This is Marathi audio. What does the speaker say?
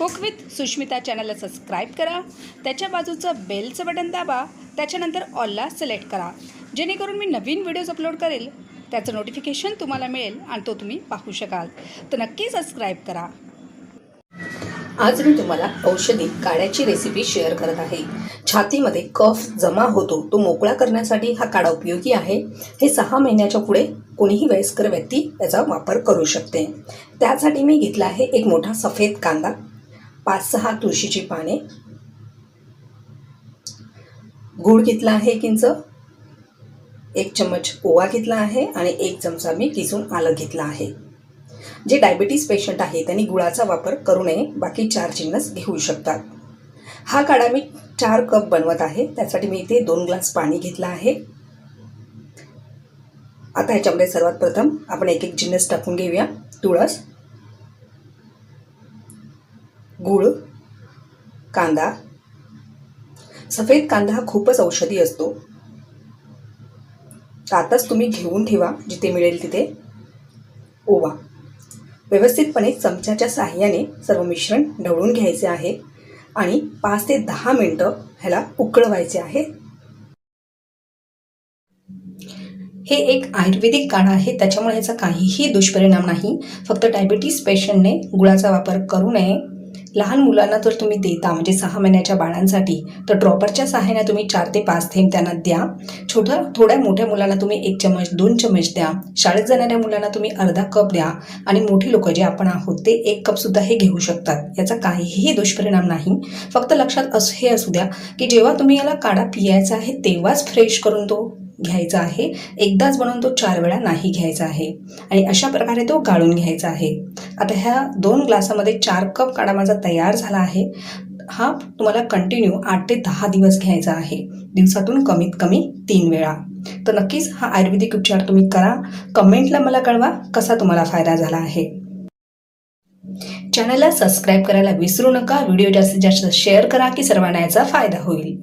कुक विथ सुष्मिता चॅनलला सबस्क्राईब करा, त्याच्या बाजूचं बेलचं बटन दाबा, त्याच्यानंतर ऑलला सिलेक्ट करा, जेणेकरून मी नवीन व्हिडिओज अपलोड करेल त्याचं नोटिफिकेशन तुम्हाला मिळेल आणि तो तुम्ही पाहू शकाल. तर नक्की सबस्क्राईब करा. आज मी तुम्हाला औषधी काढ्याची रेसिपी शेअर करत आहे. छातीमध्ये कफ जमा होतो तो मोकळा करण्यासाठी हा काढा उपयोगी आहे. हे 6 महिन्याच्या पुढे कोणीही वयस्कर व्यक्ती याचा वापर करू शकते. त्यासाठी मी घेतला आहे एक मोठा सफेद कांदा, 5-6 तुळशीची पाने, गूळ घेतला आहे 1 इंच, 1 चम्मच ओवा घेतला आहे आणि 1 चमचा मी किसून आलं घेतलं आहे. जे डायबिटीज पेशंट आहे त्यांनी गुळाचा वापर करू नये, बाकी 4 जिन्नस घेऊ शकतात. हा काढा मी 4 कप बनवत आहे. त्यासाठी मी इथे 2 ग्लास पाणी घेतलं आहे. आता ह्याच्यामध्ये सर्वात प्रथम आपण एक जिन्नस टाकून घेऊया. तुळस, गूळ, कांदा. सफेद कांदा हा खूपच औषधी असतो. आताच तुम्ही घेऊन ठेवा जिथे मिळेल तिथे. ओवा. व्यवस्थितपणे चमच्याच्या साहाय्याने सर्व मिश्रण ढवळून घ्यायचे आहे आणि 5 ते 10 मिनिटं ह्याला उकळवायचे आहे. हे एक आयुर्वेदिक काढा आहे, त्याच्यामुळे ह्याचा काहीही दुष्परिणाम नाही. फक्त डायबिटीज पेशंटने गुळाचा वापर करू नये. लहान मुलांना जर तुम्ही देता म्हणजे 6 महिन्याच्या बाळांसाठी तर ड्रॉपरच्या सहाय्याने तुम्ही 4 ते 5 थेंब त्यांना द्या. थोड्या मोठ्या मुलांना तुम्ही 1 चम्मच 2 चम्मच द्या. शाळेत जाणाऱ्या मुलांना तुम्ही अर्धा कप द्या आणि मोठी लोक जे आपण आहोत ते 1 कपसुद्धा हे घेऊ शकतात. याचा काहीही दुष्परिणाम नाही. फक्त लक्षात हे असू द्या की जेव्हा तुम्ही याला काढा पियायचा आहे तेव्हाच फ्रेश करून तो घ्यायचा आहे. एकदाच बनवून तो 4 वेळा नाही घ्यायचा आहे आणि अशा प्रकारे तो गाळून घ्यायचा आहे. आता ह्या 2 ग्लासामध्ये 4 कप काढा माझा तयार झाला आहे. हा तुम्हाला कंटिन्यू 8 ते 10 दिवस घ्यायचा आहे, दिवसातून कमीत कमी 3 वेळा. तर नक्कीच हा आयुर्वेदिक उपचार तुम्ही करा. कमेंटला मला कळवा कसा तुम्हाला फायदा झाला आहे. चॅनलला सबस्क्राईब करायला विसरू नका. व्हिडिओ जास्तीत जास्त शेअर करा की सर्वांना याचा फायदा होईल.